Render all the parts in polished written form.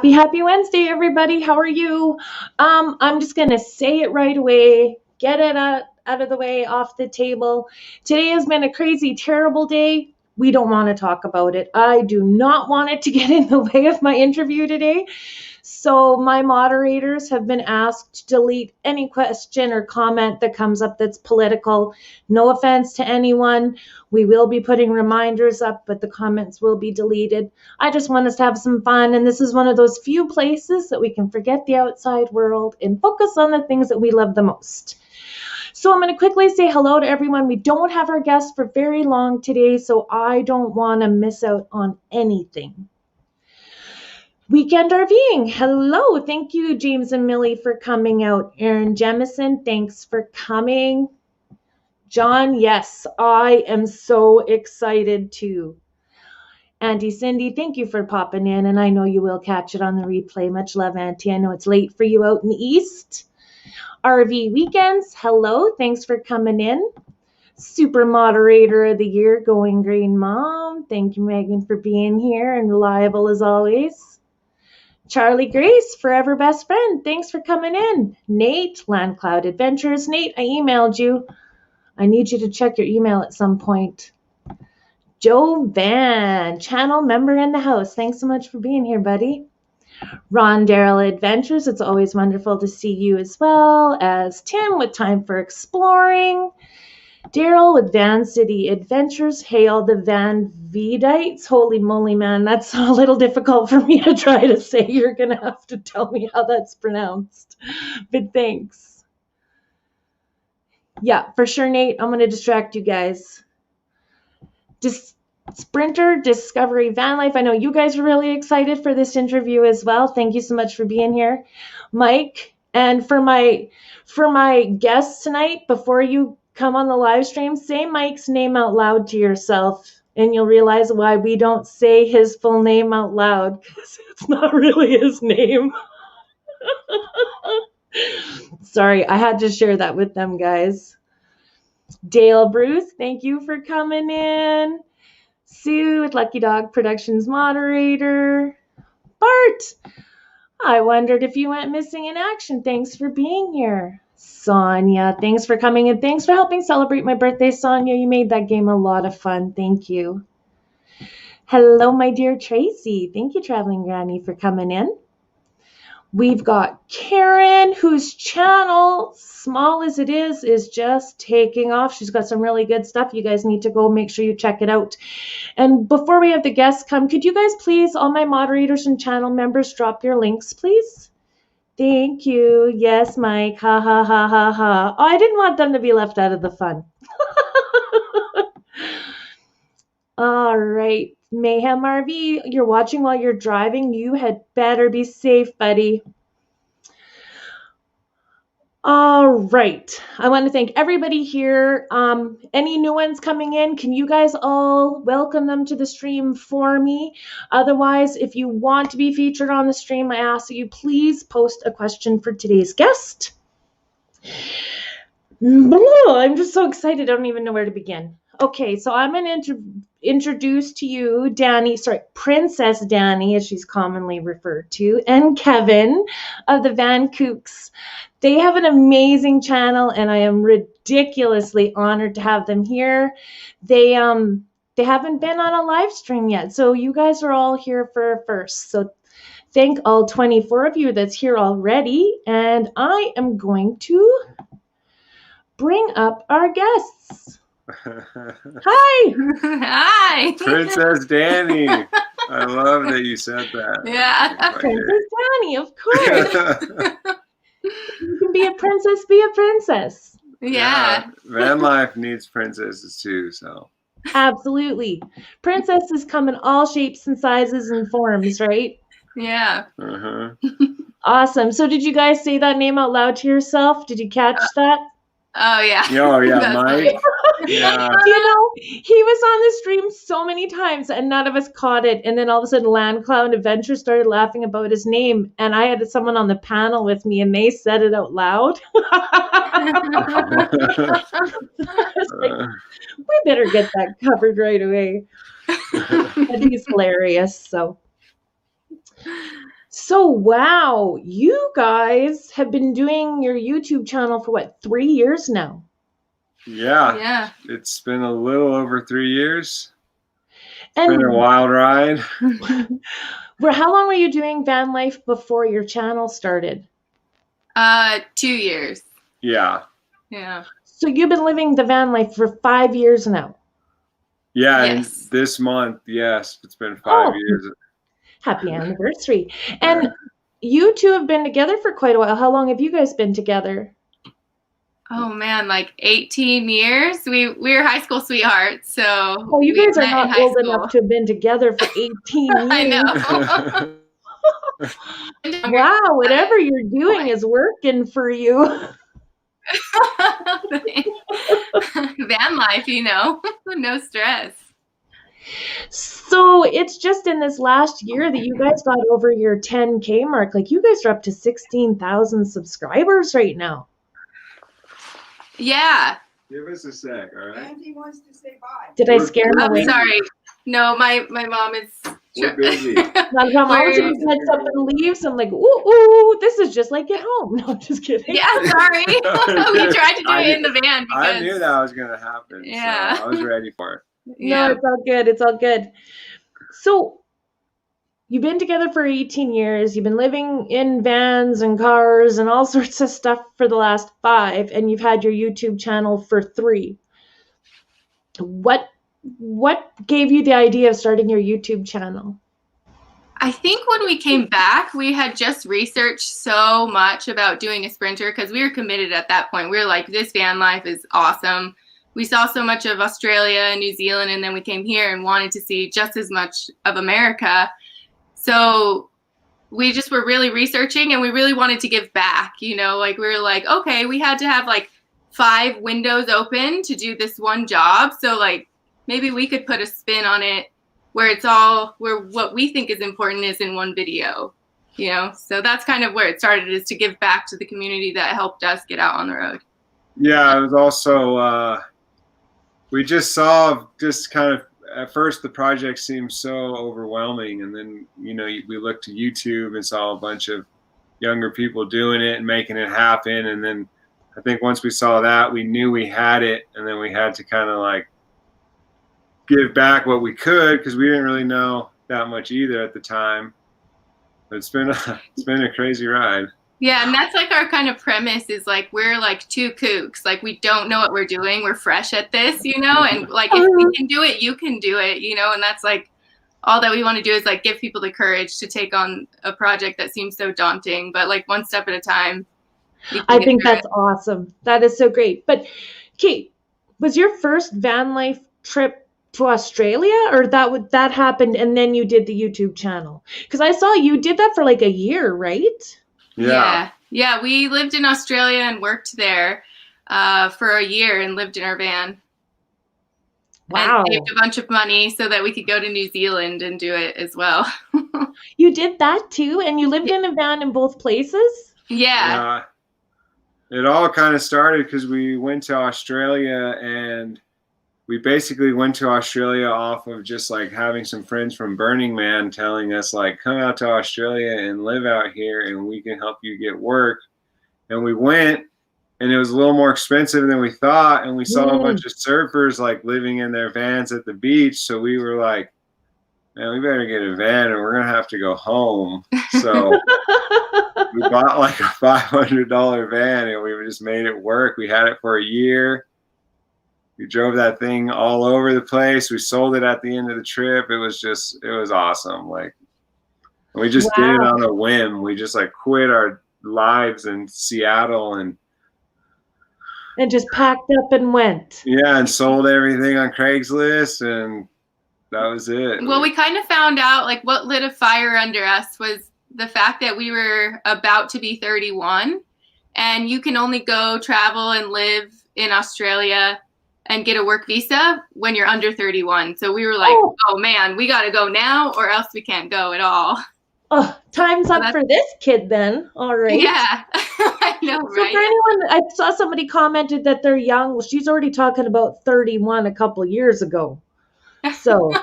Happy Wednesday, everybody. How are you? I'm just going to say it right away, get it out of the way, off the table. Today has been a crazy, terrible day. We don't want to talk about it. I do not want it to get in the way of my interview today. So my moderators have been asked to delete any question or comment that comes up that's political. No offense to anyone. We will be putting reminders up, but the comments will be deleted. I just want us to have some fun, and this is one of those few places that we can forget the outside world and focus on the things that we love the most. So I'm going to quickly say hello to everyone. We don't have our guests for very long today, so I don't want to miss out on anything. Weekend RVing. Hello. Thank you, James and Millie, for coming out. Aaron Jemison, thanks for coming. John, yes, I am so excited too. Auntie Cindy, thank you for popping in, and I know you will catch it on the replay. Much love, Auntie. I know it's late for you out in the East. RV Weekends, hello. Thanks for coming in. Super Moderator of the Year, Going Green Mom. Thank you, Megan, for being here and reliable as always. Charlie Grace, Forever Best Friend, thanks for coming in. Nate, Land Cloud Adventures. Nate, I emailed you. I need you to check your email at some point. Joe Van, channel member in the house. Thanks so much for being here, buddy. Ron Darrell Adventures, it's always wonderful to see you, as well as Tim with Time for Exploring. Daryl with Van City Adventures. Hail the Van Vidites. Holy moly, man, that's a little difficult for me to try to say. You're going to have to tell me how that's pronounced. But thanks. Yeah, for sure, Nate. I'm going to distract you guys. Sprinter Discovery Van Life. I know you guys are really excited for this interview as well. Thank you so much for being here. Mike, and for my guests tonight, before you come on the live stream, say Mike's name out loud to yourself, and you'll realize why we don't say his full name out loud, because it's not really his name. Sorry, I had to share that with them, guys. Dale Bruce, thank you for coming in. Sue with Lucky Dog Productions moderator. Bart, I wondered if you went missing in action. Thanks for being here. Sonia, thanks for coming, and thanks for helping celebrate my birthday, Sonia. You made that game a lot of fun. Thank you. Hello, my dear Tracy. Thank you, Traveling Granny, for coming in. We've got Karen, whose channel, small as it is just taking off. She's got some really good stuff. You guys need to go make sure you check it out. And before we have the guests come, could you guys please, all my moderators and channel members, drop your links, please? Thank you. Yes, Mike. Ha, ha, ha, ha, ha. Oh, I didn't want them to be left out of the fun. All right. Mayhem RV, you're watching while you're driving. You had better be safe, buddy. All right. I want to thank everybody here. Any new ones coming in, can you guys all welcome them to the stream for me? Otherwise, if you want to be featured on the stream, I ask that you please post a question for today's guest. I'm just so excited. I don't even know where to begin. Okay, so I'm going to introduce to you Princess Danny, as she's commonly referred to, and Kevin of the vankookz. They have an amazing channel, and I am ridiculously honored to have them here. They haven't been on a live stream yet, so you guys are all here for first. So thank all 24 of you that's here already, and I am going to bring up our guests. Hi. Hi. Princess Danny. I love that you said that. Yeah. Princess Danny, of course. You can be a princess, be a princess. Yeah. Van life needs princesses too, so. Absolutely. Princesses come in all shapes and sizes and forms, right? Yeah. Uh-huh. Awesome. So did you guys say that name out loud to yourself? Did you catch that? Oh, yeah. Oh, yeah, That's Mike. funny. Yeah. You know, he was on the stream so many times and none of us caught it. And then all of a sudden, Land Cloud Adventure started laughing about his name. And I had someone on the panel with me and they said it out loud. I was like, we better get that covered right away. But he's hilarious. So, wow, you guys have been doing your YouTube channel for what, 3 years now? Yeah. Yeah. It's been a little over 3 years. It's And been a wild ride. how long were you doing van life before your channel started? 2 years. Yeah. Yeah. So you've been living the van life for 5 years now. Yeah, Yes. and this month, yes, it's been 5 Oh. years. Happy anniversary. And you two have been together for quite a while. How long have you guys been together? Oh man, like 18 years. We were high school sweethearts, so. Oh, you we guys are met in not high old school. enough to have been together for 18 years. I know. Wow, whatever you're doing is working for you. Van life, no stress. So it's just in this last year that you guys got over your 10K mark. Like, you guys are up to 16,000 subscribers right now. Yeah. Give us a sec, all right? Andy wants to say bye. Did I scare him I'm away? sorry. No, my mom is. We're busy. Not if I'm Where- always gets up and leaves. I'm like, ooh, this is just like at home. No, I'm just kidding. Yeah, sorry. We tried to do I it in the van because. I knew that was going to happen. Yeah. So I was ready for it. Yeah. No, it's all good. It's all good. So you've been together for 18 years. You've been living in vans and cars and all sorts of stuff for the last 5, and you've had your YouTube channel for 3. What gave you the idea of starting your YouTube channel? I think when we came back, we had just researched so much about doing a sprinter because we were committed at that point. We were like, this van life is awesome. We saw so much of Australia and New Zealand, and then we came here and wanted to see just as much of America. So we just were really researching, and we really wanted to give back, like we were like, okay, we had to have like 5 windows open to do this one job. So like maybe we could put a spin on it where where what we think is important is in one video, So that's kind of where it started, is to give back to the community that helped us get out on the road. Yeah, it was also, we just saw kind of, at first the project seemed so overwhelming, and then, we looked to YouTube and saw a bunch of younger people doing it and making it happen. And then I think once we saw that, we knew we had it, and then we had to kind of like give back what we could, because we didn't really know that much either at the time. But it's been a crazy ride. Yeah, and that's like our kind of premise, is like we're like 2 kooks. Like, we don't know what we're doing. We're fresh at this, and like if we can do it, you can do it, and that's like all that we want to do, is like give people the courage to take on a project that seems so daunting, but like one step at a time. I think that's awesome. That is so great. But Kate, was your first van life trip to Australia, or that happened and then you did the YouTube channel? Because I saw you did that for like a year, right? Yeah. Yeah, we lived in Australia and worked there for a year and lived in our van. Wow. And saved a bunch of money so that we could go to New Zealand and do it as well. You did that too? And you lived in a van in both places? Yeah. It all kind of started because we went to Australia, and we basically went to Australia off of just like having some friends from Burning Man telling us like, come out to Australia and live out here and we can help you get work. And we went, and it was a little more expensive than we thought. And we saw a bunch of surfers like living in their vans at the beach. So we were like, man, we better get a van, and we're going to have to go home. So we bought like a $500 van, and we just made it work. We had it for a year. We drove that thing all over the place. We sold it at the end of the trip. It was awesome. Like, we just did it on a whim. We just like quit our lives in Seattle and just packed up and went. Yeah, and sold everything on Craigslist, and that was it. Well, we kind of found out like what lit a fire under us was the fact that we were about to be 31, and you can only go travel and live in Australia and get a work visa when you're under 31. So we were like, oh man, we got to go now or else we can't go at all. Oh, time's up for this kid then. All right. Yeah, I know, So right? for anyone, I saw somebody commented that they're young. Well, she's already talking about 31 a couple years ago. So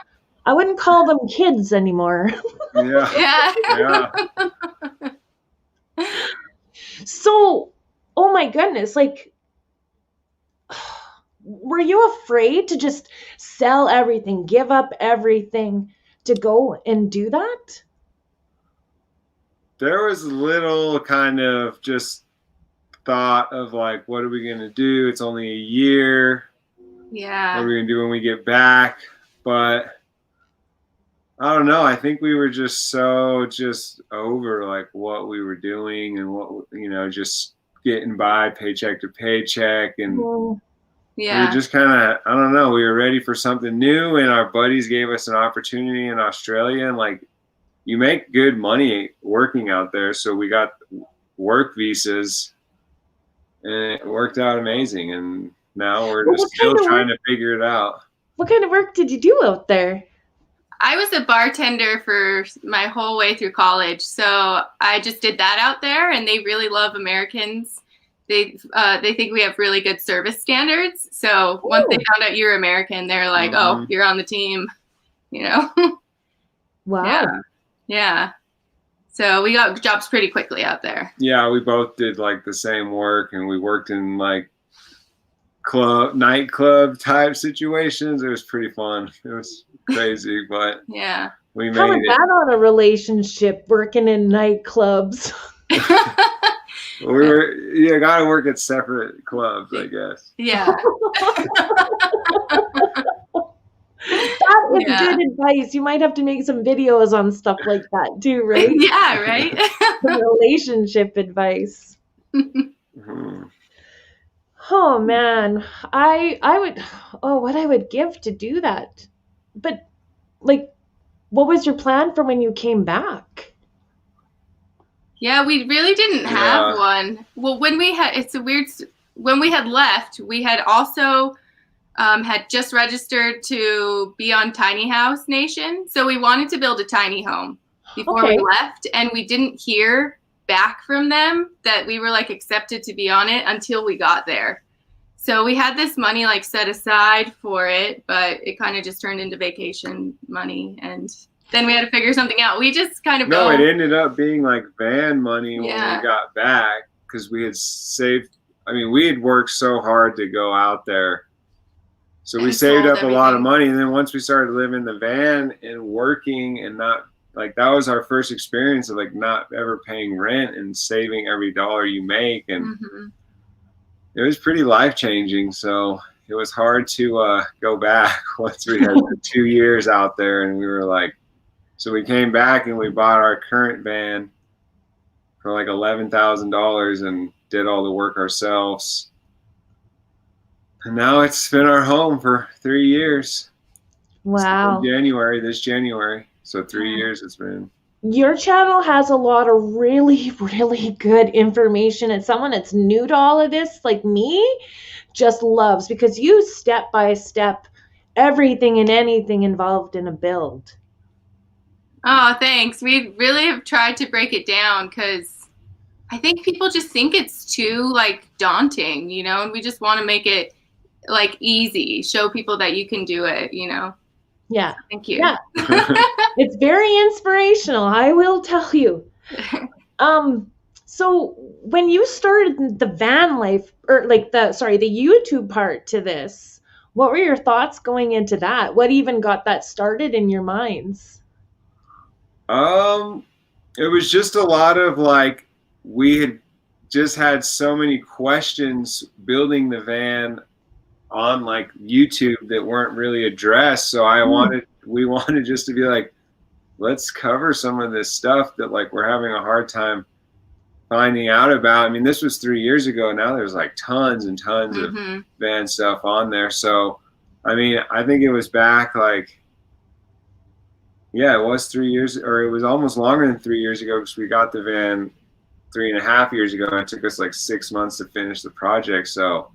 I wouldn't call them kids anymore. Yeah. Yeah. Yeah. So, oh my goodness, like, were you afraid to just sell everything, give up everything to go and do that? There was little kind of just thought of like, what are we going to do? It's only a year. Yeah. What are we going to do when we get back? But I don't know. I think we were just over like what we were doing and what, just getting by paycheck to paycheck. And we were just kind of, I don't know, we were ready for something new. And our buddies gave us an opportunity in Australia. And like, you make good money working out there. So we got work visas and it worked out amazing. And now we're just still trying to figure it out. What kind of work did you do out there? I was a bartender for my whole way through college. So I just did that out there, and they really love Americans. They think we have really good service standards. So once they found out you're American, they're like, oh, you're on the team, Wow. Yeah. So we got jobs pretty quickly out there. Yeah, we both did like the same work, and we worked in like nightclub type situations. It was pretty fun. It was crazy, but yeah, we made How is it. that on a relationship, working in nightclubs? You gotta work at separate clubs, I guess. Yeah. That is good advice. You might have to make some videos on stuff like that too, right? Yeah, right. Relationship advice. Oh man, I would. Oh, what I would give to do that. But like, what was your plan for when you came back? Yeah, we really didn't have one. Well, when we had left, we had also had just registered to be on Tiny House Nation. So we wanted to build a tiny home before we left, and we didn't hear back from them that we were like accepted to be on it until we got there. So we had this money like set aside for it, but it kind of just turned into vacation money, and then we had to figure something out. We just kind of it ended up being like van money when we got back, because we had saved. I mean, we had worked so hard to go out there, so we saved up a lot of money. And then once we started living in the van and working, and not like, that was our first experience of like not ever paying rent and saving every dollar you make, and it was pretty life-changing. So it was hard to go back once we had 2 years out there, and we were like, so we came back and we bought our current van for like $11,000 and did all the work ourselves. And now it's been our home for 3 years. Wow. This January. So 3 years it's been. Your channel has a lot of really, really good information, and someone that's new to all of this, like me, just loves, because you step by step everything and anything involved in a build. Oh, thanks. We really have tried to break it down, because I think people just think it's too like daunting, and we just want to make it like easy, show people that you can do it, Yeah. Thank you. Yeah. It's very inspirational, I will tell you. So when you started the van life, or like the YouTube part to this, what were your thoughts going into that? What even got that started in your minds? It was just a lot of like, we had just had so many questions building the van on like YouTube that weren't really addressed. So we wanted just to be like, let's cover some of this stuff that like we're having a hard time finding out about. I mean, this was 3 years ago. Now there's like tons and tons of van stuff on there. So, I mean, I think it was back like, it was 3 years, or it was almost longer than 3 years ago, because we got the van 3.5 years ago, and it took us like 6 months to finish the project. So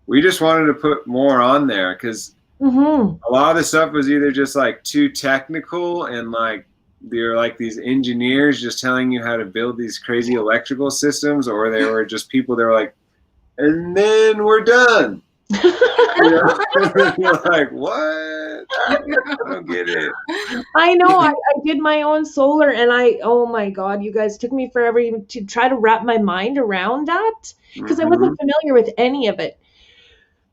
we just wanted to put more on there, because a lot of the stuff was either just like too technical, and like they're like these engineers just telling you how to build these crazy electrical systems, or they were just people that were like, and then we're done. You're like, what? what? I don't get it. I know. I did my own solar, and oh my God, you guys took me forever even to try to wrap my mind around that because I wasn't familiar with any of it.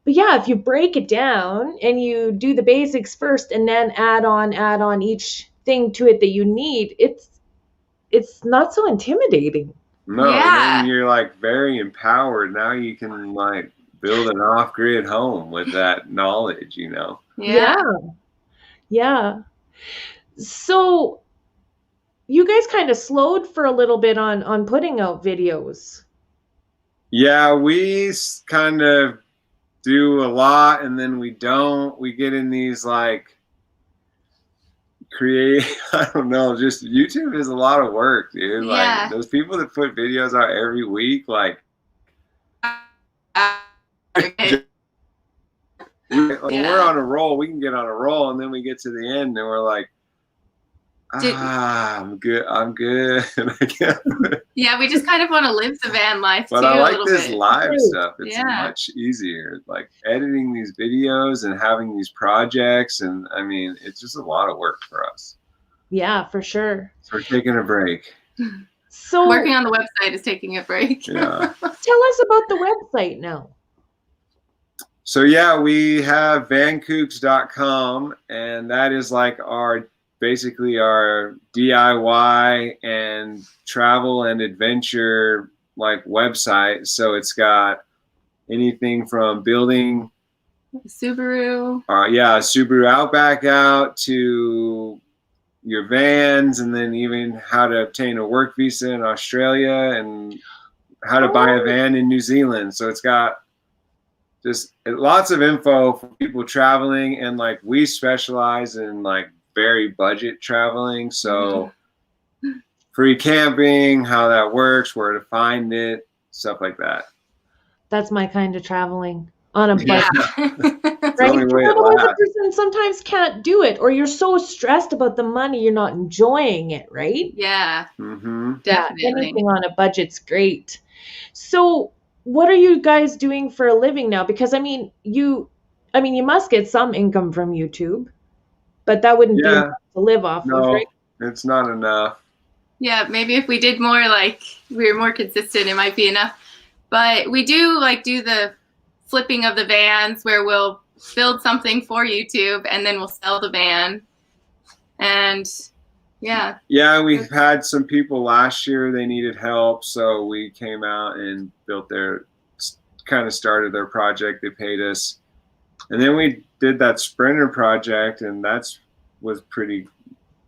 But yeah, if you break it down and you do the basics first and then add on each thing to it that you need, it's not so intimidating. No, Yeah. then you're like very empowered. Now you can like build an off-grid home with that knowledge, you know? Yeah. Yeah. So you guys kind of slowed for a little bit on putting out videos. Yeah, we kind of do a lot and then we don't. We get in these like I don't know, just YouTube is a lot of work, dude. Yeah. Like those people that put videos out every week, like we're on a roll, we can get on a roll and then we get to the end and we're like, I'm good. Yeah, we just kind of want to live the van life but too. I like a little this bit. live stuff. It's much easier. Like editing these videos and having these projects, and I mean, it's just a lot of work for us. Yeah, for sure. So we're taking a break. So working on the website is taking a break. Yeah. Tell us about the website now. So yeah, we have vankookz.com, and that is like basically our DIY and travel and adventure like website. So it's got anything from building Subaru. Subaru Outback out to your vans, and then even how to obtain a work visa in Australia and how to buy a van in New Zealand. So it's got just lots of info for people traveling, and like we specialize in like very budget traveling. So free camping, how that works, where to find it, stuff like that. That's my kind of traveling on a budget. Right? Otherwise, a person sometimes can't do it, or you're so stressed about the money, you're not enjoying it, right? Yeah. Mm-hmm. Definitely. Yeah, anything on a budget's great. So what are you guys doing for a living now? Because you must get some income from YouTube, but that wouldn't be enough to live off of, right? It's not enough. Yeah, maybe if we did more, like we were more consistent, it might be enough. But we do do the flipping of the vans where we'll build something for YouTube and then we'll sell the van. And yeah. Yeah, we've had some people last year, they needed help. So we came out and started their project. They paid us. And then we did that Sprinter project, and was pretty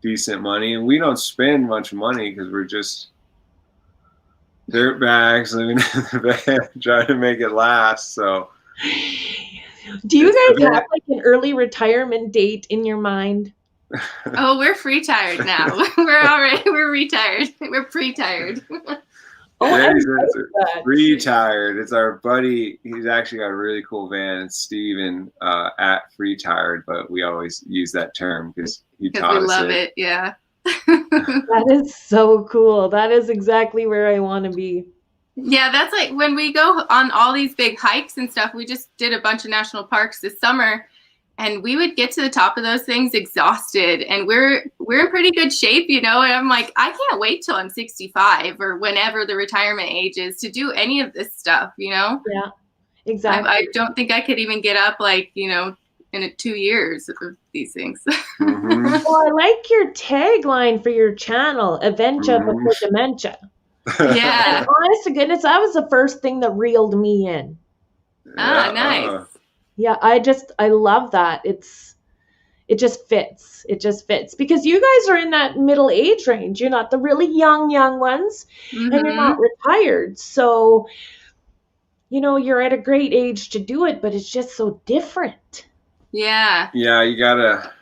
decent money. And we don't spend much money because we're just dirt bags living in the van, trying to make it last. So, do you guys have like an early retirement date in your mind? Oh, we're free-tired now. We're retired. We're pre-tired. Free-tired. It's our buddy. He's actually got a really cool van. It's Steven at Free-tired, but we always use that term because he taught us it. We love it. Yeah. That is so cool. That is exactly where I want to be. Yeah, that's like when we go on all these big hikes and stuff. We just did a bunch of national parks this summer, and we would get to the top of those things exhausted, and we're in pretty good shape, and I'm like, I can't wait till I'm 65 or whenever the retirement age is to do any of this stuff, Yeah, exactly. I don't think I could even get up in 2 years of these things. Mm-hmm. Well, I like your tagline for your channel, Adventure Before Dementia. Yeah. Honest to goodness, that was the first thing that reeled me in. Nice. Yeah, I love that. It just fits. It just fits because you guys are in that middle age range. You're not the really young ones, and you're not retired. So, you're at a great age to do it, but it's just so different. Yeah. Yeah, you gotta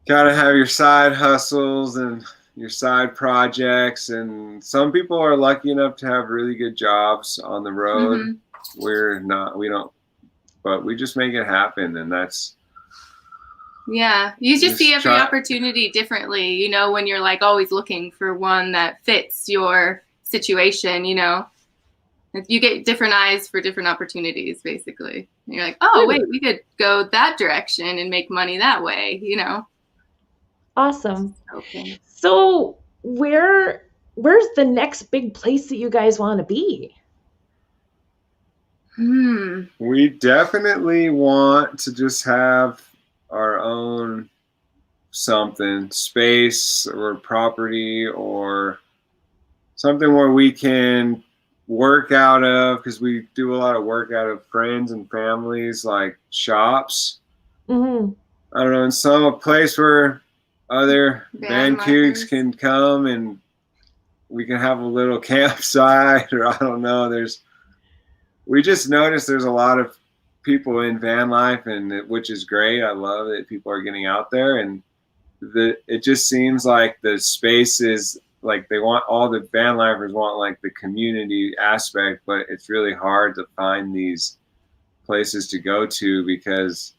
have your side hustles and your side projects, and some people are lucky enough to have really good jobs on the road. We're not, but we just make it happen, and that's. Yeah, you just see every opportunity differently, when you're always looking for one that fits your situation, You get different eyes for different opportunities, basically. And you're like, oh, wait, we could go that direction and make money that way, you know? Awesome. Okay. So where's the next big place that you guys want to be? We definitely want to just have our own something, space or property or something where we can work out of, because we do a lot of work out of friends and families, like shops. Mm-hmm. I don't know, in a place where other vankooks can come and we can have a little campsite, or I don't know. We just noticed there's a lot of people in van life, and which is great. I love that people are getting out there, and it just seems like the space is like they want, all the van lifers want like the community aspect, but it's really hard to find these places to go to because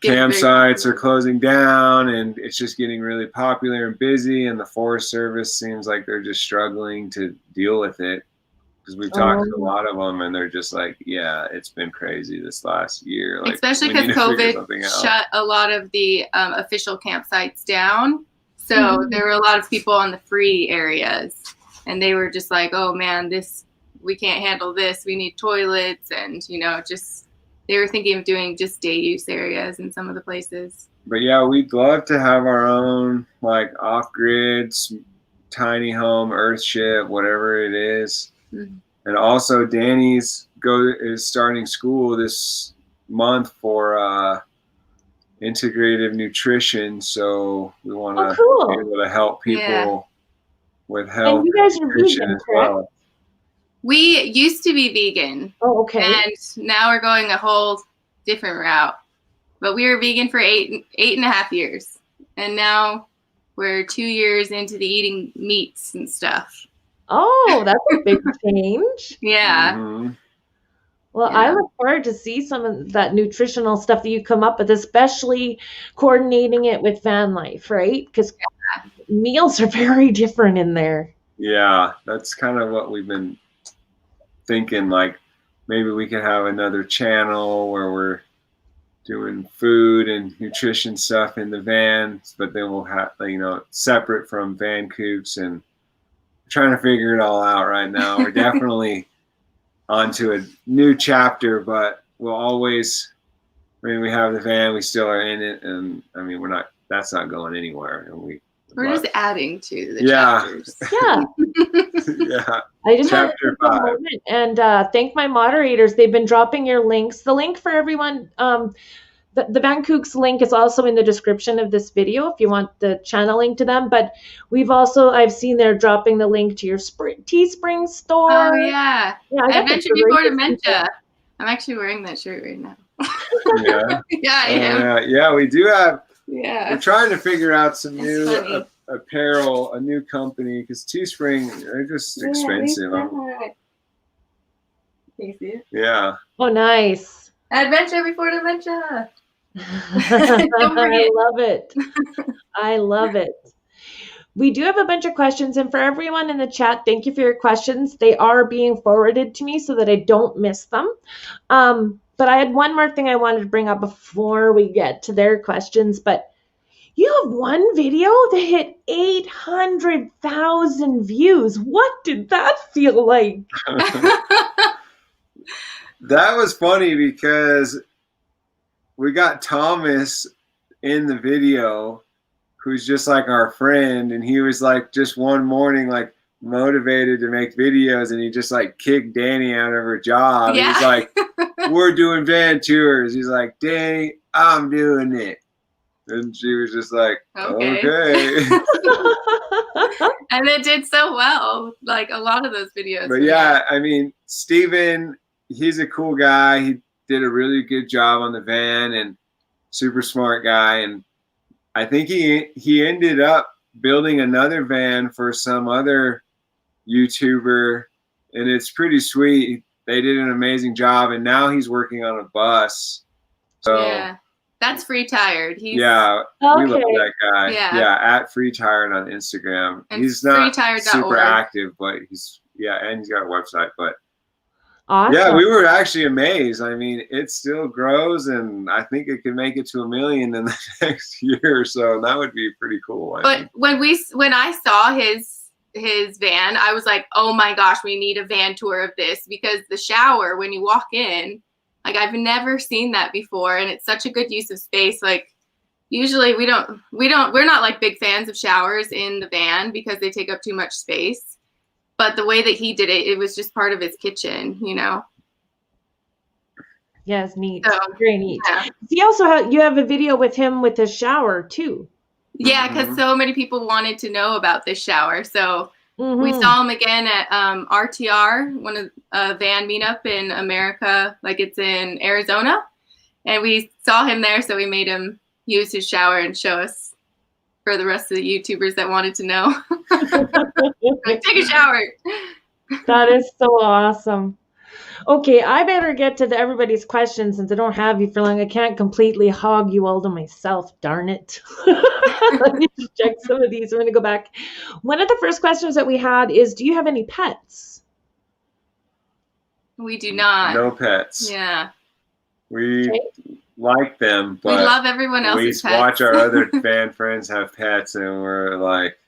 campsites are closing down and it's just getting really popular and busy, and the Forest Service seems like they're just struggling to deal with it, because we've talked to a lot of them and they're just like, yeah, it's been crazy this last year. Like, especially because COVID shut a lot of the official campsites down. So there were a lot of people on the free areas, and they were just like, oh man, we can't handle this. We need toilets, and they were thinking of doing just day use areas in some of the places. But yeah, we'd love to have our own like off-grid tiny home, earthship, whatever it is. And also Danny's is starting school this month for integrative nutrition, so we want to be able to help people with health. And you guys are vegan, as well. We used to be vegan. Oh, okay. And now we're going a whole different route. But we were vegan for 8.5 years, and now we're 2 years into the eating meats and stuff. Oh, that's a big change. Yeah. Well, I look forward to see some of that nutritional stuff that you come up with, especially coordinating it with van life, right? Because meals are very different in there. Yeah, that's kind of what we've been thinking. Like maybe we could have another channel where we're doing food and nutrition stuff in the van, but then we'll have, separate from vankooks, and trying to figure it all out right now. We're definitely onto a new chapter, but we'll always, we have the van, we still are in it, and that's not going anywhere. And we're just adding to the chapters. Yeah. I just want to take a moment and thank my moderators. They've been dropping your links. The link for everyone, the vankookz link is also in the description of this video if you want the channel link to them. But I've seen they're dropping the link to your Teespring store. Oh, yeah. I mentioned before dementia. I'm actually wearing that shirt right now. Yeah. Yeah, I am. Yeah, we do have. Yeah. We're trying to figure out some new apparel, a new company, because Teespring, they're just expensive. Can you see it? Yeah. Oh, nice. Adventure before dementia. I love it. I love it. We do have a bunch of questions, and for everyone in the chat, thank you for your questions. They are being forwarded to me so that I don't miss them. But I had one more thing I wanted to bring up before we get to their questions. But you have one video that hit 800,000 views. What did that feel like? That was funny because we got Thomas in the video, who's just like our friend, and he was like just one morning like motivated to make videos, and he just like kicked Danny out of her job. Yeah. He's like, we're doing van tours. He's like, Danny, I'm doing it. And she was just like, okay. And it did so well, like a lot of those videos. But yeah, Steven, he's a cool guy. He did a really good job on the van, and super smart guy. And I think he ended up building another van for some other YouTuber, and it's pretty sweet. They did an amazing job, and now he's working on a bus. So yeah, that's Free Tired. We love that guy. Yeah, at Free Tired on Instagram. And he's not super active, but he's and he's got a website. But Awesome. yeah, we were actually amazed. I mean, it still grows, and I think it could make it to 1 million in the next year or so. And that would be pretty cool. But when I saw his van, I was like, oh my gosh, we need a van tour of this, because the shower, when you walk in, like, I've never seen that before, and it's such a good use of space. Like, usually we're not like big fans of showers in the van because they take up too much space. But the way that he did it, it was just part of his kitchen, you know? Yes, neat. So, very neat. Yeah. He also you have a video with him with his shower too. Yeah, because so many people wanted to know about this shower. So we saw him again at RTR, one of van meetup in America, like it's in Arizona. And we saw him there, so we made him use his shower and show us for the rest of the YouTubers that wanted to know. Like, take a shower. That is so awesome. Okay, I better get to everybody's questions since I don't have you for long. I can't completely hog you all to myself, darn it. Let me just check some of these. I'm going to go back. One of the first questions that we had is, do you have any pets? We do not. No pets. Yeah. We like them, but we love everyone else's we pets. watch our other fan friends have pets, and we're like,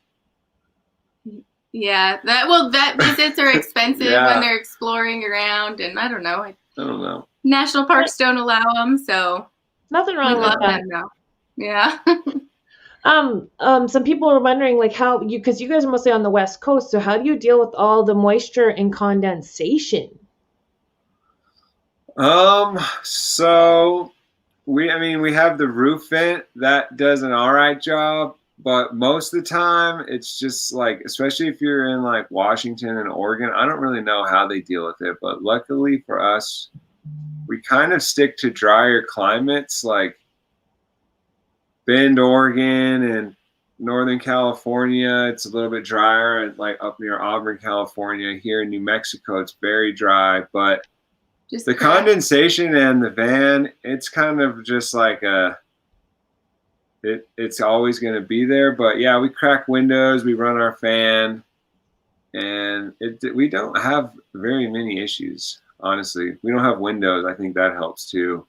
yeah, vet visits are expensive Yeah. when they're exploring around, and I don't know. I don't know. National parks don't allow them, so Nothing we wrong with love that. them now. Yeah. Some people are wondering, like, how because you guys are mostly on the West Coast, so how do you deal with all the moisture and condensation? So we have the roof vent that does an all right job, but most of the time it's just like, especially if you're in like Washington and Oregon, I don't really know how they deal with it, but luckily for us, we kind of stick to drier climates like Bend, Oregon, and Northern California. It's a little bit drier, and like up near Auburn, California. Here in New Mexico, it's very dry, but Just the condensation and the van, it's kind of just like it's always going to be there. But yeah, we crack windows, we run our fan, and we don't have very many issues, honestly. We don't have windows. I think that helps too.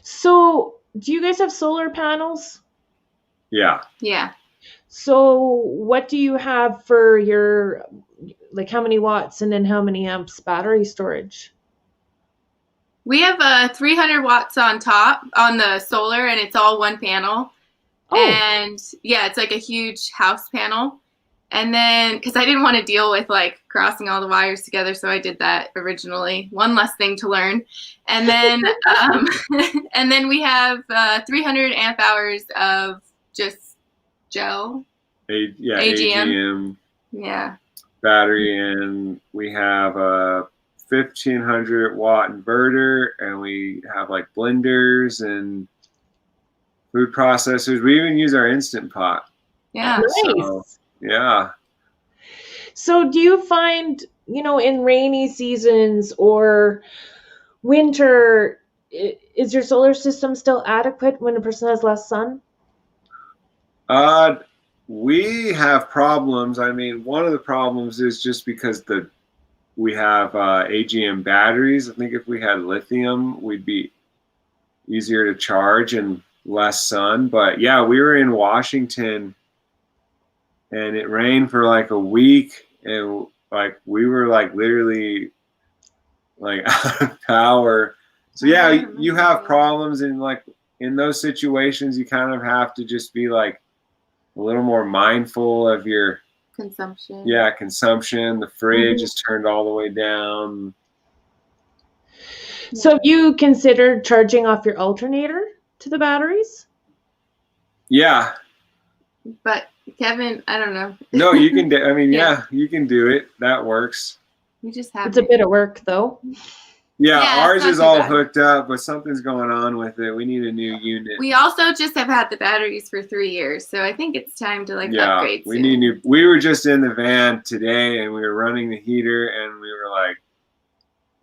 So do you guys have solar panels? Yeah. Yeah. So what do you have for your, like, how many watts and then how many amps battery storage? We have 300 watts on top on the solar, and it's all one panel. Oh. And yeah, it's like a huge house panel. And then, because I didn't want to deal with like crossing all the wires together, so I did that originally. One less thing to learn. And then, and then we have 300 amp hours of just gel. AGM. Yeah. Battery, and we have a 1500 watt inverter, and we have like blenders and food processors. We even use our Instant Pot. Yeah. Nice. So, yeah. So do you find, in rainy seasons or winter, is your solar system still adequate when a person has less sun? We have problems. I mean, one of the problems is just because we have AGM batteries. I think if we had lithium, we'd be easier to charge and less sun. But yeah, we were in Washington, and it rained for like a week, and like we were like literally like out of power. So yeah, you have problems, and like in those situations, you kind of have to just be like a little more mindful of your consumption. Yeah, consumption. The fridge is turned all the way down. So have you considered charging off your alternator to the batteries? Yeah. But Kevin, I don't know. No, you can do. I mean, yeah, you can do it. That works. We just have. It's a bit of work, though. Yeah, ours is all hooked up, but something's going on with it. We need a new unit. We also just have had the batteries for 3 years, so I think it's time to upgrade. We need new. We were just in the van today, and we were running the heater, and we were like,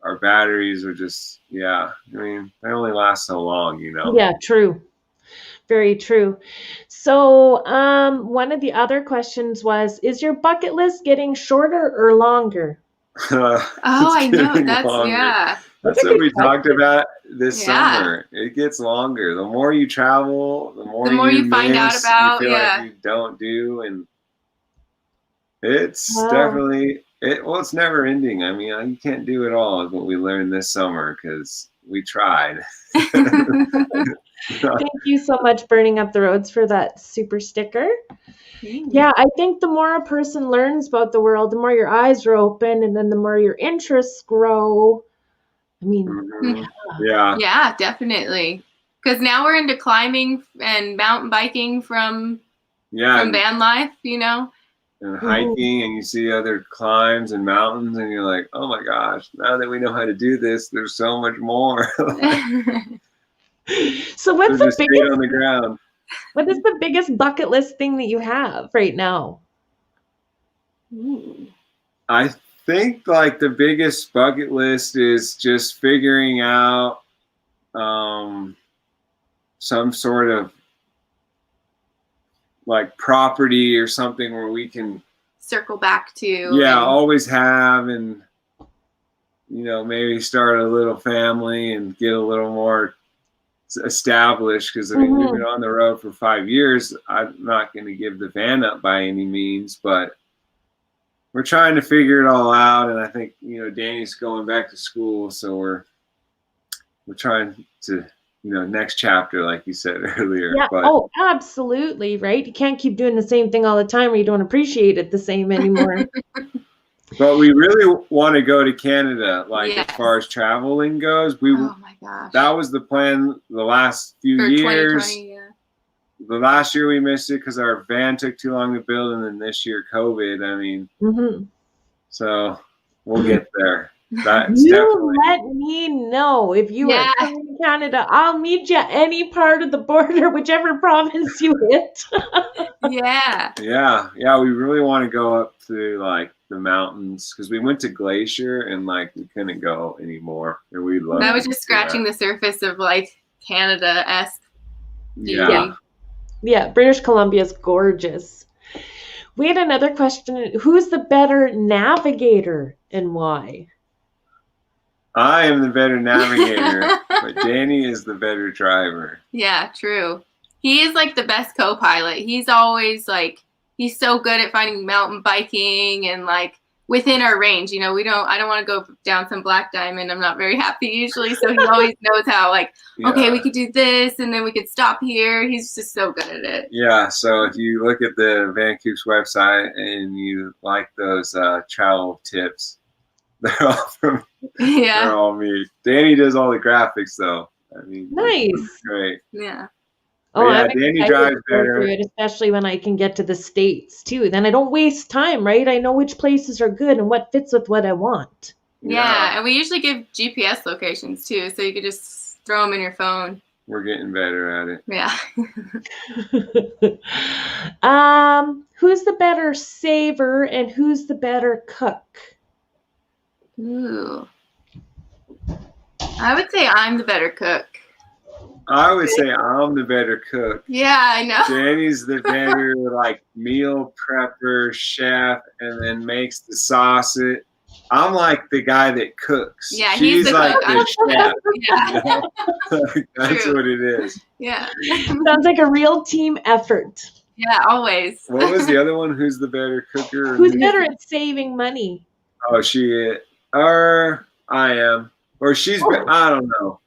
our batteries are just, I mean, they only last so long, Yeah, true. Very true. So, one of the other questions was, is your bucket list getting shorter or longer? Oh, I know. That's longer. yeah. That's what we talked about this Yeah. summer. It gets longer. The more you travel, the more you you find out miss, about, you feel yeah. like you don't do, and it's Wow. definitely well, it's never ending. I mean, you can't do it all, is what we learned this summer, because we tried. Thank you so much, Burning Up the Roads, for that super sticker. Yeah, I think the more a person learns about the world, the more your eyes are open, and then the more your interests grow. I mean, Mhm. Yeah. Yeah, definitely. Because now we're into climbing and mountain biking from van life, you know. And hiking, and you see other climbs and mountains, and you're like, oh my gosh, now that we know how to do this, there's so much more. So what's the just stayed biggest on the ground. What is the biggest bucket list thing that you have right now? I think like the biggest bucket list is just figuring out some sort of like property or something where we can circle back to. Yeah, always have, and maybe start a little family and get a little more established, because I mean we've been on the road for 5 years. I'm not going to give the van up by any means, but we're trying to figure it all out. And I think Danny's going back to school, so we're trying to next chapter, like you said earlier. Yeah. But, oh, absolutely, right? You can't keep doing the same thing all the time, or you don't appreciate it the same anymore. But we really want to go to Canada, like Yes. as far as traveling goes. Oh my gosh. That was the plan the last few years. 2020, yeah. The last year we missed it because our van took too long to build, and then this year COVID. I mean, so we'll get there. That's definitely. Let me know if you are coming to Canada. I'll meet you any part of the border, whichever province you hit. Yeah. Yeah. We really want to go up to like the mountains, because we went to Glacier and like we couldn't go anymore, and we love. That was just scratching the surface of like Canada-esque. Yeah. British Columbia is gorgeous. We had another question. Who's the better navigator and why? I am the better navigator, but Danny is the better driver. Yeah, true. He is like the best co-pilot. He's always like, he's so good at finding mountain biking and like within our range. I don't want to go down some black diamond. I'm not very happy usually. So he always knows how like, okay, we could do this and then we could stop here. He's just so good at it. Yeah. So if you look at the vankookz website and you like those travel tips, they're all from they're all me. Danny does all the graphics though. I mean, nice. Great. Yeah. Oh, yeah, Danny drives better. Especially when I can get to the States too. Then I don't waste time, right? I know which places are good and what fits with what I want. Yeah, and we usually give GPS locations too, so you could just throw them in your phone. We're getting better at it. Yeah. Who's the better saver and who's the better cook? Ooh. I would say I'm the better cook. I would say I'm the better cook. Yeah, I know. Danny's the better like meal prepper, chef, and then makes the sausage. I'm like the guy that cooks. Yeah, She's he's like the chef. Yeah. That's what it is. Yeah. Sounds like a real team effort. Yeah, always. What was the other one? Who's the better cooker? Who's better at saving money? Oh, I am. Or she's, I don't know.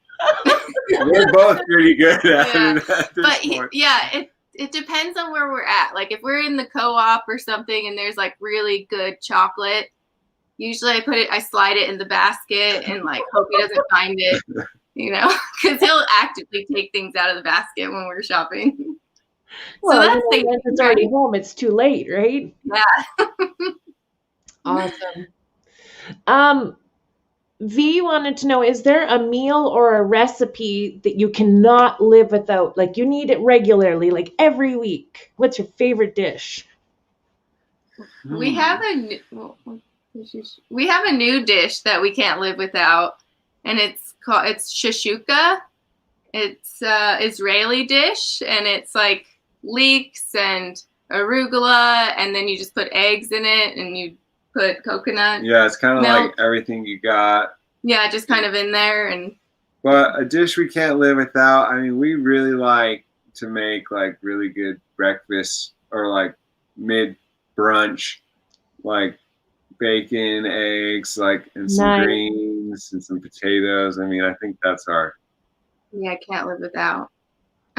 We're both pretty good at it at this point. It depends on where we're at. Like if we're in the co-op or something and there's like really good chocolate, usually I slide it in the basket and like hope he doesn't find it, because he'll actively take things out of the basket when we're shopping. Well, so that's if it's already home, it's too late, right? Yeah. Awesome. V wanted to know, is there a meal or a recipe that you cannot live without? Like you need it regularly, like every week. What's your favorite dish? We have a new dish that we can't live without, and it's shashuka. It's Israeli dish, and it's like leeks and arugula, and then you just put eggs in it, and you put coconut. Yeah, it's kind of milk. like everything you got. Yeah, just kind of in there. And But a dish we can't live without. I mean, we really like to make like really good breakfast or like mid brunch, like bacon, eggs, like and some Nice. greens and some potatoes. I mean, I think that's our. yeah, I can't live without.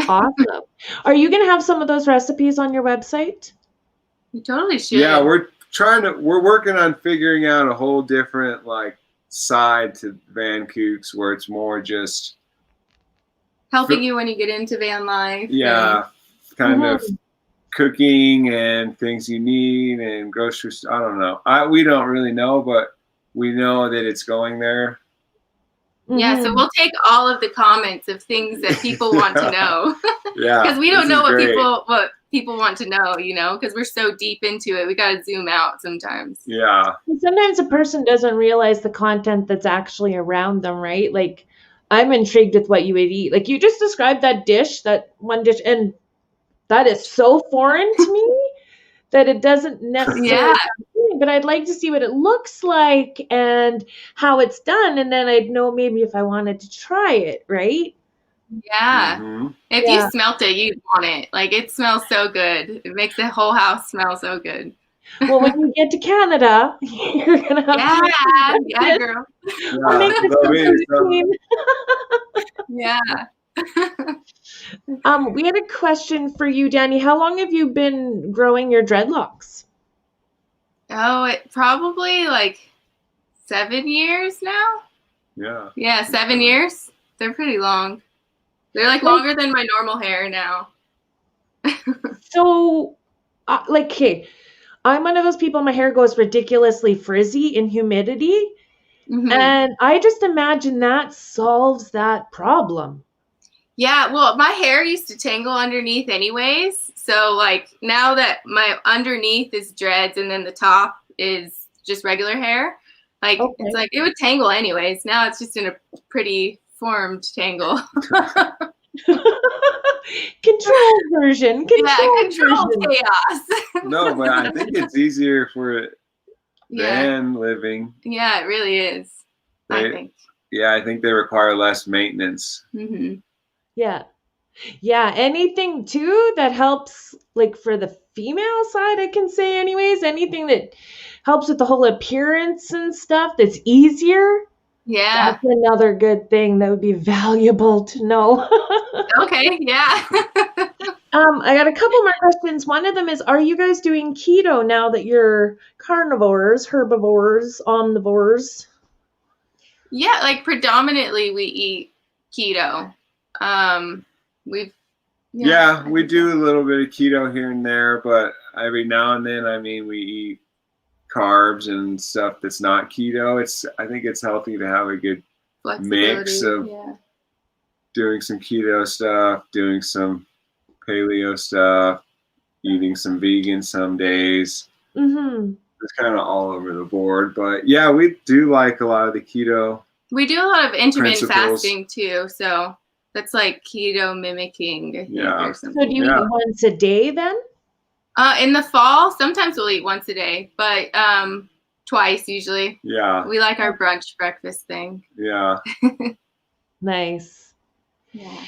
Awesome. Are you going to have some of those recipes on your website? You totally should. Yeah, we're working on figuring out a whole different like side to vankookz where it's more just helping you when you get into van life. Yeah, kind of cooking and things you need and groceries. I don't know. We don't really know, but we know that it's going there. Yeah, so we'll take all of the comments of things that people want to know. Yeah, because we don't know what people want to know, you know, because we're so deep into it. We got to zoom out sometimes. Yeah. Sometimes a person doesn't realize the content that's actually around them, right? Like, I'm intrigued with what you would eat. Like, you just described that one dish, and that is so foreign to me that it doesn't necessarily. Yeah. But I'd like to see what it looks like and how it's done, and then I'd know maybe if I wanted to try it, right? Yeah. Mm-hmm. If you smelt it, you'd want it. Like, it smells so good. It makes the whole house smell so good. Well, when you get to Canada, you're gonna have yeah, girl. I'll make this Yeah. We had a question for you, Danny. How long have you been growing your dreadlocks? Oh, it probably like 7 years now. Yeah. Yeah, 7 years. They're pretty long. They're like longer than my normal hair now. So, okay, I'm one of those people, my hair goes ridiculously frizzy in humidity. Mm-hmm. And I just imagine that solves that problem. Yeah, well, my hair used to tangle underneath anyways. So, like, now that my underneath is dreads and then the top is just regular hair, like, it's like it would tangle anyways. Now it's just in a pretty formed tangle. Control version. Control chaos. No, but I think it's easier for than living. Yeah, it really is. I think. Yeah, I think they require less maintenance. Mm-hmm. Yeah. Yeah, anything too that helps, like for the female side, I can say anyways, anything that helps with the whole appearance and stuff that's easier. Yeah. That's another good thing that would be valuable to know. Okay, yeah. I got a couple more questions. One of them is, are you guys doing keto now that you're carnivores, herbivores, omnivores? Yeah, like predominantly we eat keto. We do a little bit of keto here and there, but every now and then, I mean, we eat carbs and stuff that's not keto. I think it's healthy to have a good mix of doing some keto stuff, doing some paleo stuff, eating some vegan some days. Mm-hmm. It's kind of all over the board, but yeah, we do like a lot of the keto. We do a lot of intermittent fasting too, so that's like keto mimicking, I think, or something. So do you eat once a day then? In the fall, sometimes we'll eat once a day, but twice usually. Yeah. We like our brunch breakfast thing. Yeah. Nice. Yeah.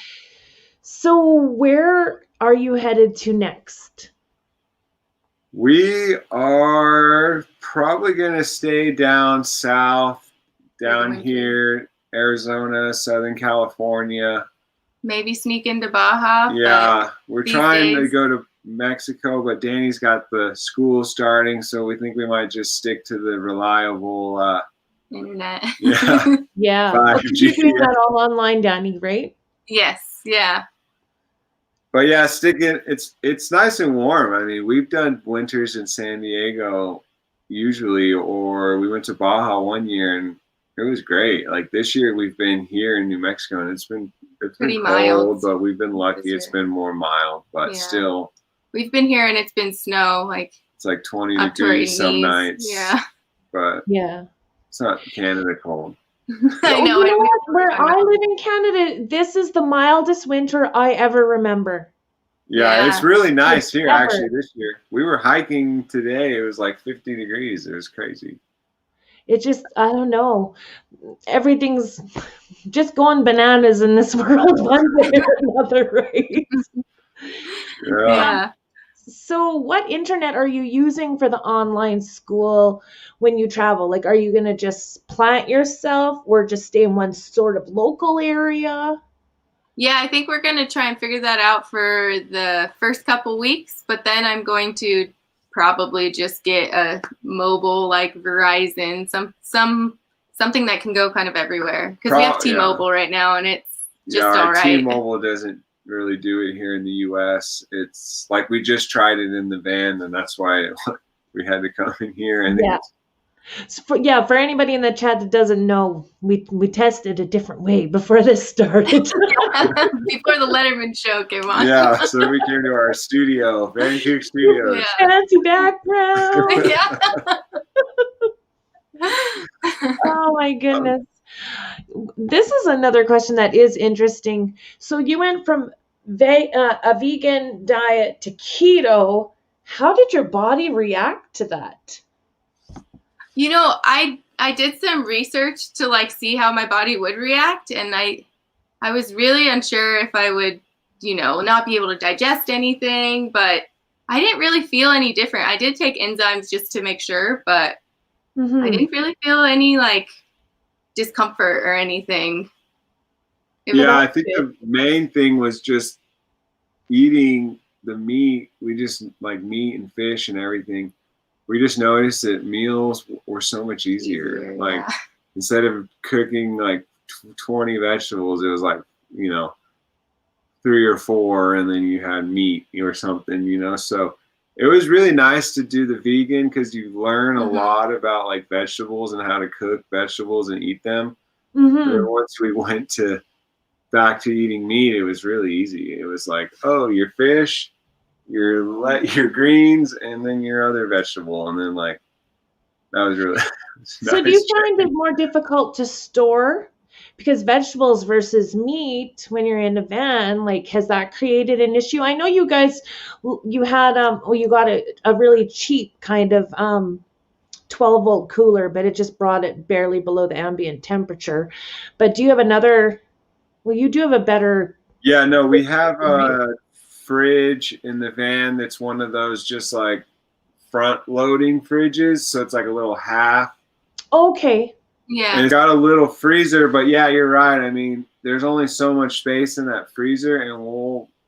So where are you headed to next? We are probably going to stay down south, down here, Arizona, Southern California. Maybe sneak into Baja. Yeah, we're trying to go to Mexico, but Danny's got the school starting, so we think we might just stick to the reliable internet. Yeah. Yeah. 5G. You're doing that all online, Danny, right? Yes. Yeah. But yeah, it's nice and warm. I mean, we've done winters in San Diego usually, or we went to Baja one year and it was great. Like this year we've been here in New Mexico and it's been pretty cold, mild, but we've been lucky. It's been more mild, but still. We've been here and it's been snow, like it's like 20 degrees some nights. Yeah. But yeah, it's not Canada cold. I know. You know what? Where I live in Canada, this is the mildest winter I ever remember. Yeah, it's Yeah. really nice here Ever. actually this year. We were hiking today. It was like 50 degrees. It was crazy. It just, I don't know. Everything's just going bananas in this world one way or another, right? Yeah. Yeah. So what internet are you using for the online school when you travel? Like, are you going to just plant yourself or just stay in one sort of local area? Yeah, I think we're going to try and figure that out for the first couple weeks, but then I'm going to probably just get a mobile like Verizon, something that can go kind of everywhere, because we have T-Mobile right now and it's just all right. T-Mobile doesn't really do it here in the US. It's like we just tried it in the van, and that's why we had to come in here. And Yeah. So for anybody in the chat that doesn't know, we tested a different way before this started. Before the Letterman show came on. Yeah, so we came to our studio, vankookz Studios. Yeah. Fancy background. Yeah. Oh my goodness. This is another question that is interesting. So you went from a vegan diet to keto. How did your body react to that? You know, I did some research to like see how my body would react, and I was really unsure if I would, not be able to digest anything, but I didn't really feel any different. I did take enzymes just to make sure, but I didn't really feel any like discomfort or anything. Yeah, I think the main thing was just eating the meat. We just like meat and fish and everything. We just noticed that meals were so much easier. Like instead of cooking like 20 vegetables, it was like, 3 or 4, and then you had meat or something, so it was really nice to do the vegan because you learn a lot about like vegetables and how to cook vegetables and eat them. And then once we went back to eating meat, it was really easy. It was like, oh, your fish, your greens, and then your other vegetable, and then like that was really So do you find it more difficult to store? Because vegetables versus meat, when you're in a van, like, has that created an issue? I know you guys, you had, you got a really cheap kind of 12-volt cooler, but it just brought it barely below the ambient temperature. But do you have another, you do have a better. Yeah, no, we have a fridge in the van that's one of those just like front loading fridges. So it's like a little half. Okay. Yeah. And it's got a little freezer, but yeah, you're right. I mean, there's only so much space in that freezer, and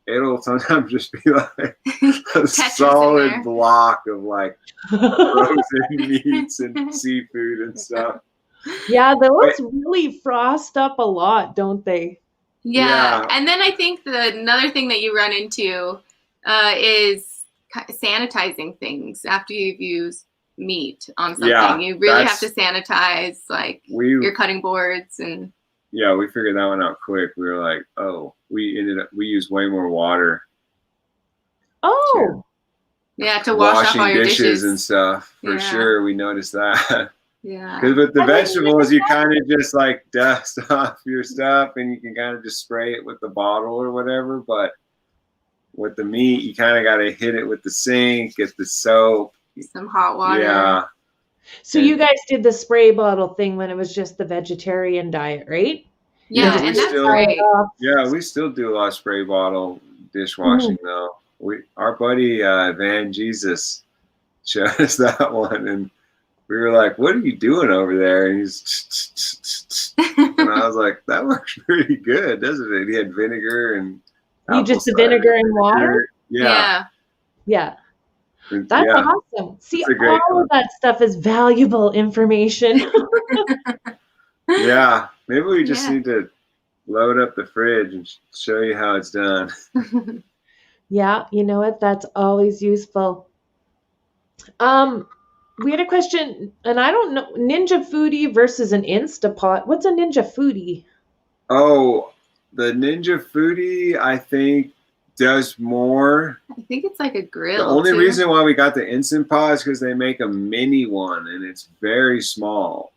it'll sometimes just be like a solid block of like frozen meats and seafood and stuff. Yeah, those really frost up a lot, don't they? Yeah. And then I think another thing that you run into is sanitizing things after you've used meat on something. Yeah, you really have to sanitize like your cutting boards. And yeah, we figured that one out quick. We were like, oh, we used way more water. Oh. Yeah, to wash off all your dishes and stuff. For sure, we noticed that. Yeah. Because with the vegetables, you kind of just like dust off your stuff, and you can kind of just spray it with the bottle or whatever. But with the meat, you kind of got to hit it with the sink, get the soap. Some hot water. Yeah. So you guys did the spray bottle thing when it was just the vegetarian diet, right? Yeah, and that's great. Yeah, we still do a lot of spray bottle dishwashing though. Our buddy Van Jesus showed us that one, and we were like, "What are you doing over there?" And he's, and I was like, "That works pretty good, doesn't it?" He had vinegar and you just the vinegar and water. Yeah. That's awesome. See, all of that stuff is valuable information. Yeah, maybe we just need to load up the fridge and show you how it's done. Yeah, you know what? That's always useful. We had a question, and I don't know, Ninja Foodie versus an Instapot. What's a Ninja Foodie? Oh, the Ninja Foodie, I think, does more. I think it's like a grill. The only reason why we got the Instant Pot is because they make a mini one, and it's very small.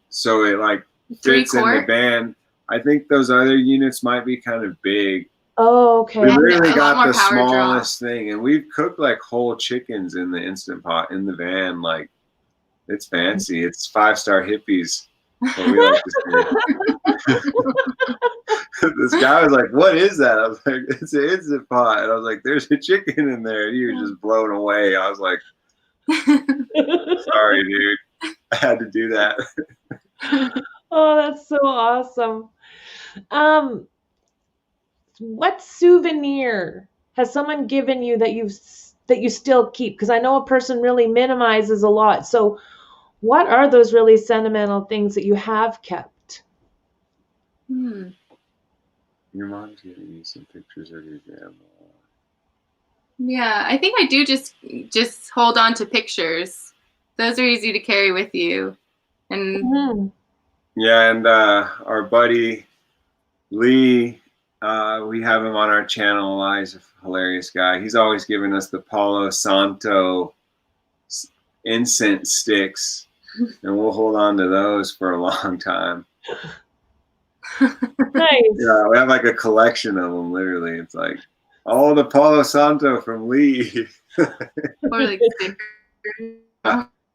So it like fits in the Three-quart? van. I think those other units might be kind of big. Oh, okay. We And literally a lot got more the power draw. smallest thing, and we've cooked like whole chickens in the Instant Pot in the van. Like, it's fancy. It's 5-star hippies. What we like to say. This guy was like, "What is that?" I was like, "It's an Instant Pot." And I was like, "There's a chicken in there." And you were just blown away. I was like, "Sorry, dude. I had to do that." Oh, that's so awesome. What souvenir has someone given you that you still keep? Because I know a person really minimizes a lot. So what are those really sentimental things that you have kept? Your mom's giving you some pictures of your grandma. Yeah, I think I do just hold on to pictures. Those are easy to carry with you. And Yeah, and our buddy Lee, we have him on our channel. He's a hilarious guy. He's always giving us the Palo Santo incense sticks, and we'll hold on to those for a long time. Nice. Yeah, we have like a collection of them. Literally, it's like all the Palo Santo from Lee. or like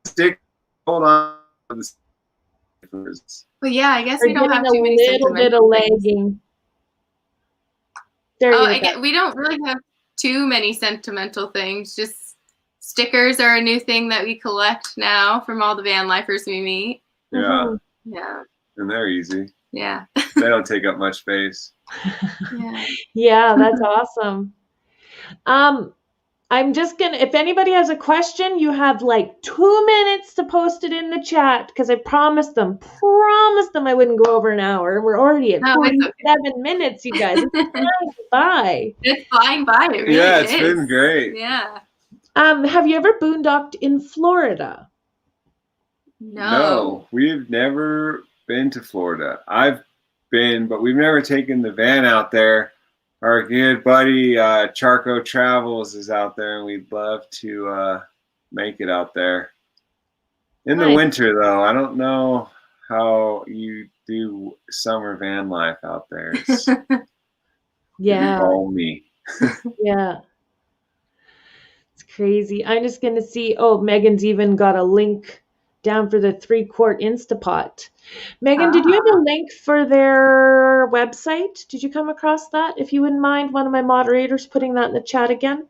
Stick. Hold on. But yeah, I guess We're we don't have getting too many a little bit of sentimental things. lagging. There you go. We don't really have too many sentimental things. Just stickers are a new thing that we collect now from all the van lifers we meet. Yeah. Yeah. And they're easy. Yeah. They don't take up much space. Yeah. Yeah, that's awesome. I'm just gonna, if anybody has a question, you have like 2 minutes to post it in the chat, because I promised them I wouldn't go over an hour. We're already at 47 minutes, you guys. It's flying by. It's flying by. It really Yeah, it's is. been great. Yeah. Have you ever boondocked in Florida? No, we've never been to Florida. I've been, but we've never taken the van out there. Our good buddy Kookz Travels is out there, and we'd love to make it out there. In the winter, though, I don't know how you do summer van life out there. It's Yeah. balmy. Yeah. It's crazy. I'm just going to see. Oh, Megan's even got a link down for the 3-quart Instapot. Megan, did you have a link for their website? Did you come across that? If you wouldn't mind one of my moderators putting that in the chat again.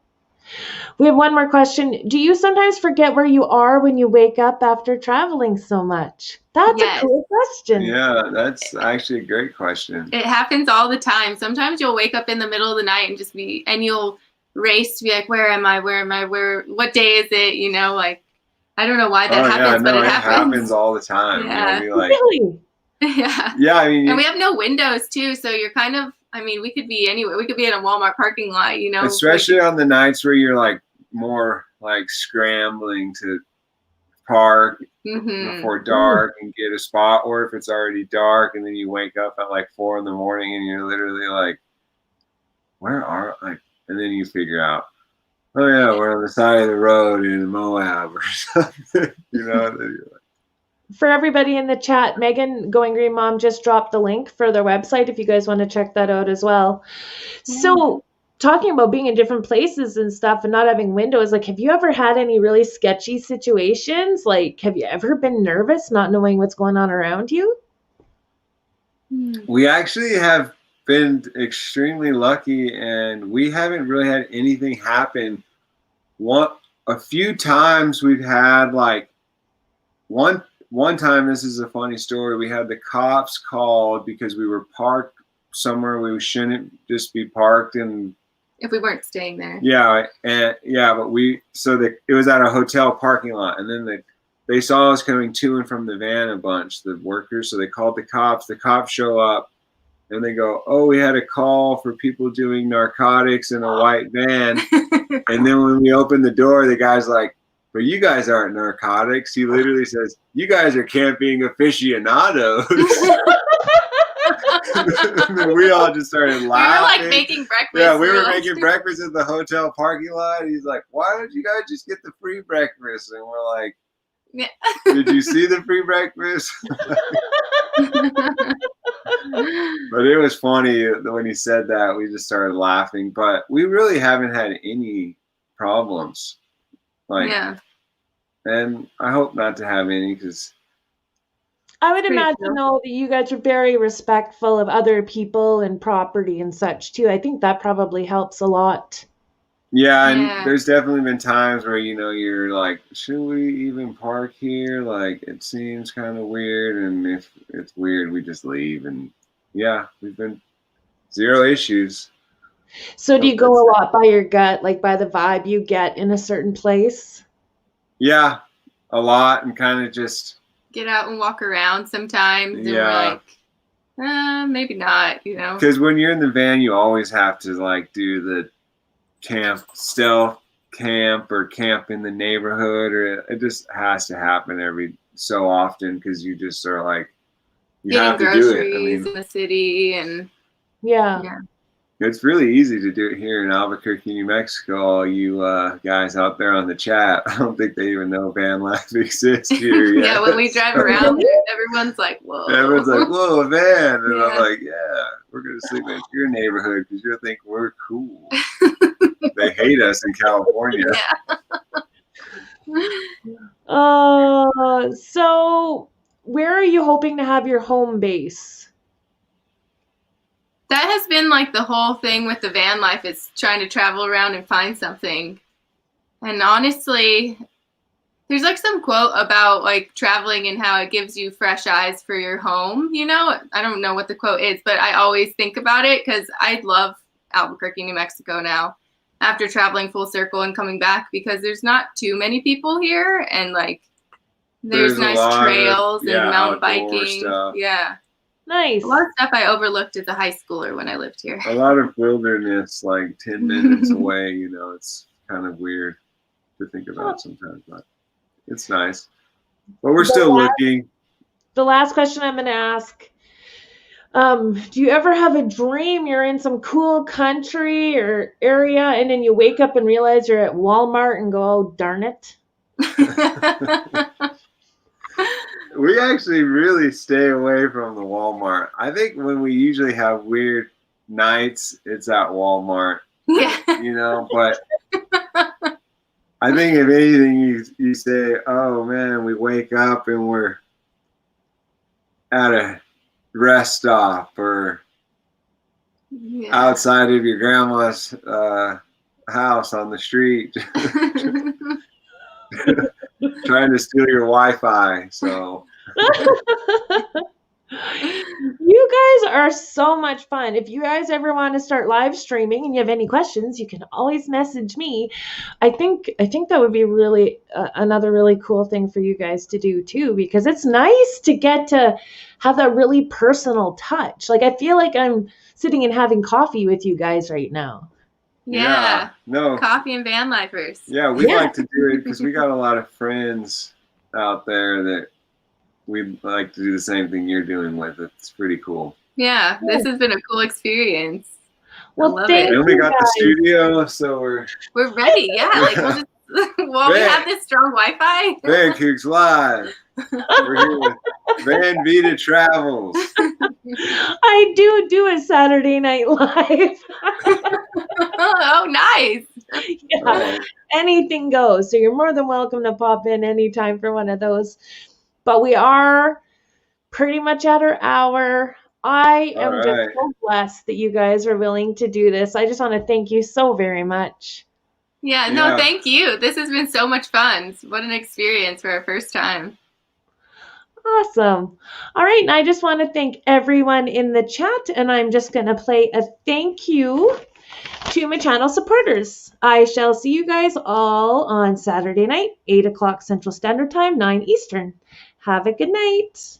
We have one more question. Do you sometimes forget where you are when you wake up after traveling so much? That's a cool question. Yeah, that's actually a great question. It happens all the time. Sometimes you'll wake up in the middle of the night and you'll race to be like, where am I? What day is it? You know, like, I don't know why that happens, but it happens all the time. Yeah. You know, like, really? Yeah. Yeah, I mean, and we have no windows too, so you're kind of, I mean, we could be anywhere. We could be in a Walmart parking lot, you know. Especially on the nights where you're like more like scrambling to park before dark and get a spot, or if it's already dark and then you wake up at like 4 a.m. and you're literally like, where are like, and then you figure out, oh yeah, we're on the side of the road in Moab or something, you know. For everybody in the chat, Megan, Going Green Mom, just dropped the link for their website if you guys want to check that out as well. So talking about being in different places and stuff and not having windows, like, have you ever had any really sketchy situations? Like, have you ever been nervous not knowing what's going on around you? We actually have been extremely lucky, and we haven't really had anything happen. A few times we've had like one time, this is a funny story, we had the cops called because we were parked somewhere we shouldn't just be parked, and if we weren't staying there. Yeah, and but it was at a hotel parking lot, and then they saw us coming to and from the van a bunch, the workers, so they called the cops. The cops show up and they go, oh, we had a call for people doing narcotics in a white van. And then when we opened the door, the guy's like, but you guys aren't narcotics. He literally says, you guys are camping aficionados. And then we all just started laughing. We were like making breakfast. Yeah, we were making breakfast at the hotel parking lot. He's like, why don't you guys just get the free breakfast? And we're like, Yeah. Did you see the free breakfast? But it was funny when he said that. We just started laughing. But we really haven't had any problems. Like, Yeah. and I hope not to have any, because I would Pretty imagine, chill. though, that you guys are very respectful of other people and property and such, too. I think that probably helps a lot. yeah, and Yeah. there's definitely been times where, you know, you're like, should we even park here? Like, it seems kind of weird. And if it's weird, we just leave. And yeah, we've been zero issues. So do you go a lot by your gut, like by the vibe you get in a certain place? Yeah, a lot, and kind of just Get out and walk around sometimes. And Yeah. we're like, maybe not, you know? because when you're in the van, you always have to like do the stealth camp or camp in the neighborhood, or it just has to happen every so often, because you just are like, you Getting have to do it. I groceries mean, in the city and Yeah. yeah. it's really easy to do it here in Albuquerque, New Mexico. All you guys out there on the chat, I don't think they even know van life exists here yet. Yeah, when we drive around, everyone's like, whoa. Everyone's like, whoa, a van. And Yeah. I'm like, yeah, we're going to sleep in your neighborhood because you think we're cool. They hate us in California. Yeah. So where are you hoping to have your home base? That has been like the whole thing with the van life, is trying to travel around and find something. And honestly, there's like some quote about like traveling and how it gives you fresh eyes for your home. You know, I don't know what the quote is, but I always think about it because I love Albuquerque, New Mexico now after traveling full circle and coming back, because there's not too many people here, and like there's a nice lot of, trails and mountain outdoor biking. stuff. Yeah. Nice. A lot of stuff I overlooked as a high schooler when I lived here. A lot of wilderness, like 10 minutes away. You know, it's kind of weird to think about sometimes, but it's nice. But we're still looking. The last question I'm going to ask, do you ever have a dream you're in some cool country or area, and then you wake up and realize you're at Walmart and go, oh, darn it? We actually really stay away from the Walmart. I think when we usually have weird nights, it's at Walmart. Yeah. You know, but I think if anything, you say, oh man, we wake up and we're at a rest stop or outside of your grandma's house on the street trying to steal your Wi-Fi. So you guys are so much fun. If you guys ever want to start live streaming and you have any questions, you can always message me. I think that would be really another really cool thing for you guys to do too, because it's nice to get to have that really personal touch. Like I feel like I'm sitting and having coffee with you guys right now. Yeah. No. Coffee and van lifers. Yeah, we like to do it because we got a lot of friends out there that we like to do the same thing you're doing with. It's pretty cool. Yeah, this has been a cool experience. Well, I love thank it. And we got guys. the studio, so we're ready. Yeah, like we'll just we have this strong Wi-Fi. Kookz Live. We're here with vanvidatravels. I do a Saturday Night Live. Oh, nice. Yeah, anything goes. So you're more than welcome to pop in anytime for one of those. But we are pretty much at our hour. I am just so blessed that you guys are willing to do this. I just want to thank you so very much. Yeah, no, thank you. This has been so much fun. What an experience for our first time. Awesome. All right. And I just want to thank everyone in the chat. And I'm just going to play a thank you to my channel supporters. I shall see you guys all on Saturday night, 8 o'clock Central Standard Time, 9 Eastern. Have a good night.